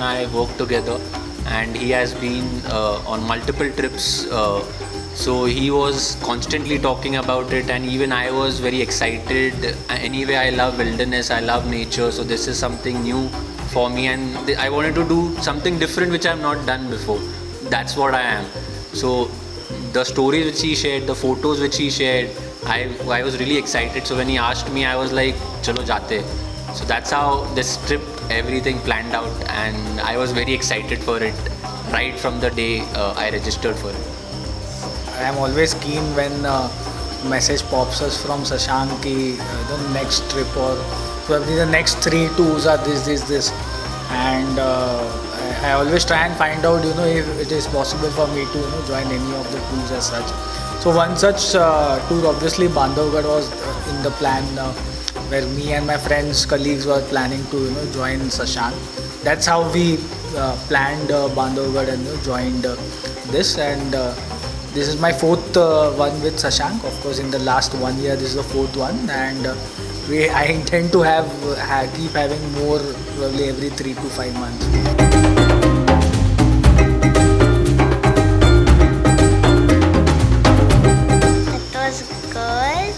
and I work together, and he has been on multiple trips. So he was constantly talking about it, and even I was very excited. Anyway, I love wilderness, I love nature, so this is something new for me, and I wanted to do something different which I have not done before. That's what I am. So the stories which he shared, the photos which he shared, I was really excited. So when he asked me, I was like, chalo jate. So that's how this trip, everything planned out, and I was very excited for it right from the day I registered for it. I am always keen when message pops us from Shashank ki the next trip or probably the next 3 tours are this, and I always try and find out if it is possible for me to join any of the tours as such. So one such tour, obviously Bandhavgarh was in the plan, where me and my friends, colleagues were planning to join Shashank. That's how we planned Bandhavgarh and joined this, and this is my 4th one with Shashank. Of course, in the last 1 year, this is the 4th one, and I intend to keep having more, probably every 3 to 5 months. It was good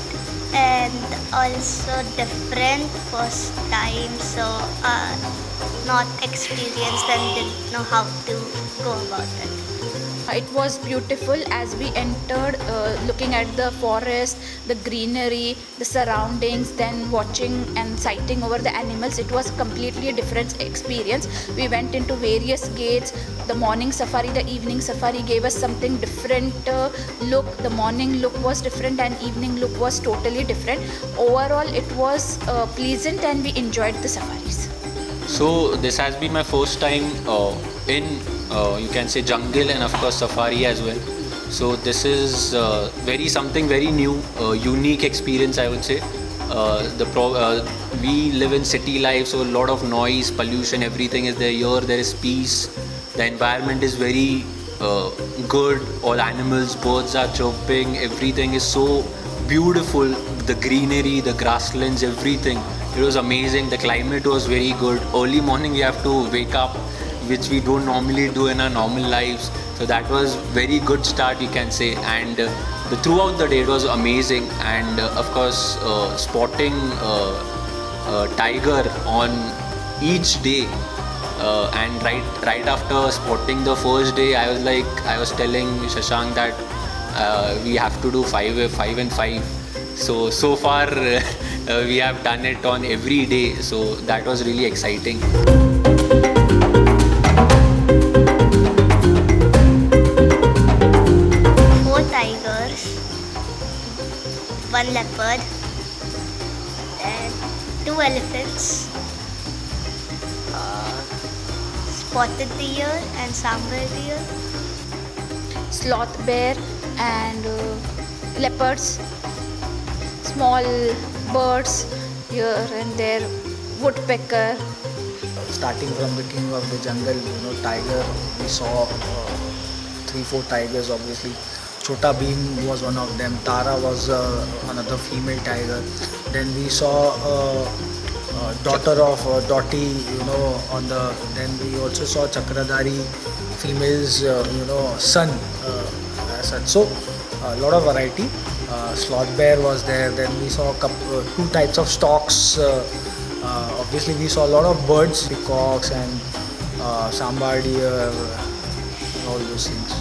and also different first time, so not experienced and didn't know how to go about it. It was beautiful as we entered, looking at the forest, the greenery, the surroundings, then watching and sighting over the animals. It was completely a different experience. We went into various gates. The morning safari, the evening safari gave us something different look. The morning look was different and evening look was totally different. Overall, it was pleasant and we enjoyed the safaris. So this has been my first time in you can say jungle, and of course safari as well. So this is something very new, unique experience, I would say. We live in city life, so a lot of noise, pollution, everything is there. Here there is peace. The environment is very good. All animals, birds are chirping. Everything is so beautiful. The greenery, the grasslands, everything. It was amazing. The climate was very good. Early morning we have to wake up, which we don't normally do in our normal lives. So that was very good start, you can say. And throughout the day it was amazing. And of course spotting tiger on each day. And right after spotting the first day, I was telling Shashank that we have to do 5 and 5. So far we have done it on every day. So that was really exciting. 4 tigers, 1 leopard, and 2 elephants, spotted deer and sambar deer, Sloth bear and leopards, small birds here and there, woodpecker. Starting from the king of the jungle, tiger, we saw 3-4 tigers, obviously. Chota Bheem was one of them. Tara was another female tiger. Then we saw daughter of Dotty, then we also saw Chakradhari female's, son, as such. So a lot of variety. Sloth bear was there. Then we saw 2 types of storks. Obviously we saw a lot of birds, peacocks and sambar deer, all those things.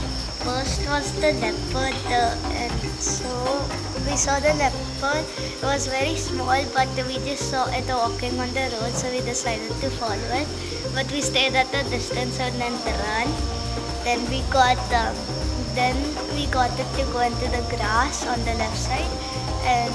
First was the leopard, and so we saw the leopard. It was very small, but we just saw it walking on the road, so we decided to follow it. But we stayed at a distance and then ran. Then we got it to go into the grass on the left side, and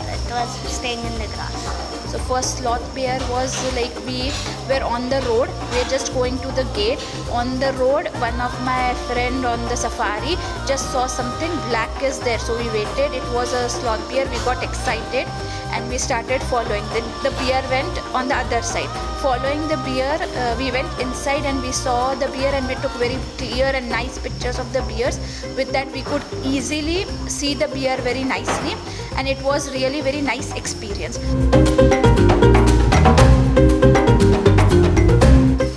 it was staying in the grass. So first sloth bear was like we were on the road. We were just going to the gate. On the road, one of my friend on the safari just saw something black is there. So we waited. It was a sloth bear. We got excited and we started following. Then the bear went on the other side. Following the bear, we went inside and we saw the bear and we took very clear and nice pictures of the bears. With that, we could easily see the bear very nicely, and it was really very nice experience.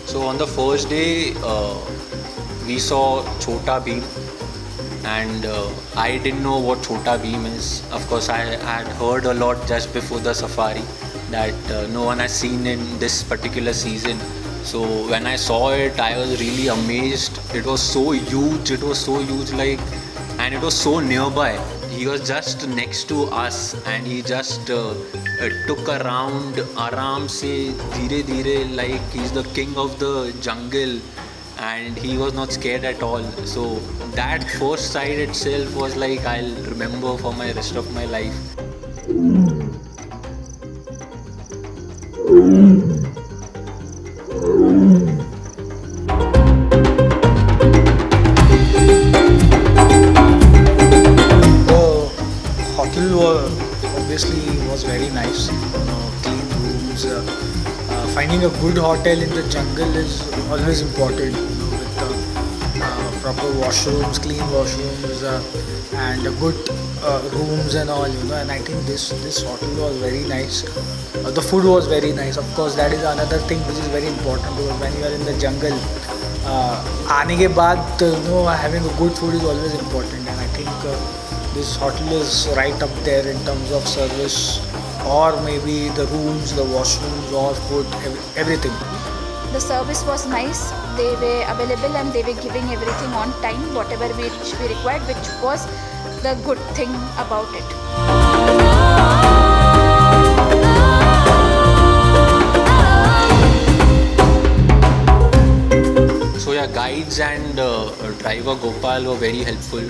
So on the first day we saw Chota Bheem, and I didn't know what Chota Bheem is. Of course, I had heard a lot just before the safari that no one has seen in this particular season. So when I saw it, I was really amazed. It was so huge. It was so huge, like, and it was so nearby. He was just next to us, and he just took around आराम से धीरे धीरे, like he's the king of the jungle, and he was not scared at all. So that first sight itself was like I'll remember for my rest of my life. Obviously was very nice, clean rooms. Finding a good hotel in the jungle is always important, with proper washrooms, clean washrooms, and good rooms and all, and I think this hotel was very nice. The food was very nice. Of course, that is another thing which is very important, because when you are in the jungle, आने के बाद having a good food is always important, and I think this hotel is right up there in terms of service, or maybe the rooms, the washrooms, or food, everything. The service was nice. They were available and they were giving everything on time, whatever we required, which was the good thing about it. So yeah, guides and driver Gopal were very helpful.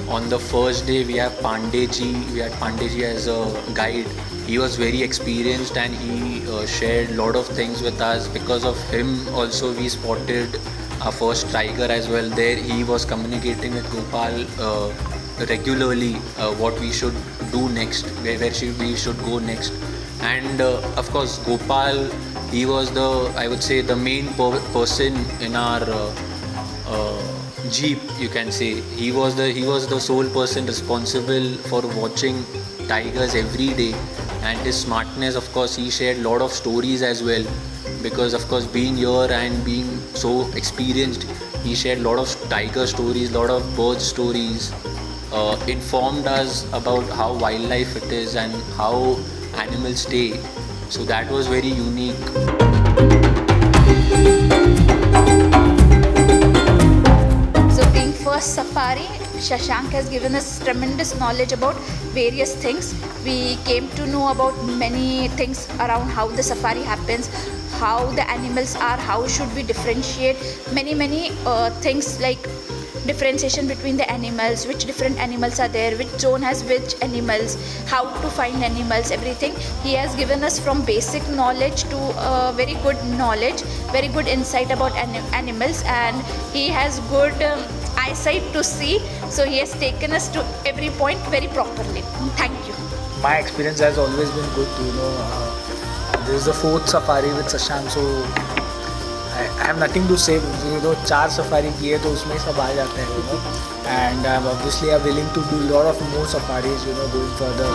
On the first day we had Pandeyji as a guide. He was very experienced, and he shared a lot of things with us. Because of him also we spotted our first tiger as well. There he was communicating with Gopal regularly what we should do next, where we should go next. And of course Gopal, he was I would say the main person in our jeep, you can say. He was the sole person responsible for watching tigers every day, and his smartness, of course, he shared a lot of stories as well, because of course being here and being so experienced, he shared a lot of tiger stories, lot of bird stories, informed us about how wildlife it is and how animals stay. So that was very unique. First safari, Shashank has given us tremendous knowledge about various things. We came to know about many things around how the safari happens, how the animals are, how should we differentiate, many things like differentiation between the animals, which different animals are there, which zone has which animals, how to find animals, everything. He has given us from basic knowledge to very good knowledge, very good insight about animals, and he has good eyesight to see, so he has taken us to every point very properly. Thank you. My experience has always been good. This is the fourth safari with Shashank, so I have nothing to say. 4 safari किए तो उसमें सब आ जाते हैं, and I'm obviously willing to do a lot of more safaris, going further.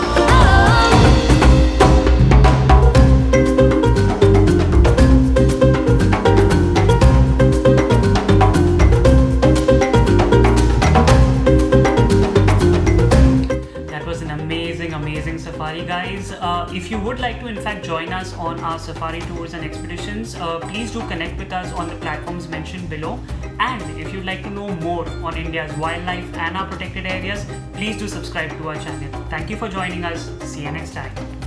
Amazing safari, guys. If you would like to in fact join us on our safari tours and expeditions, please do connect with us on the platforms mentioned below. And if you'd like to know more on India's wildlife and our protected areas, please do subscribe to our channel. Thank you for joining us. See you next time.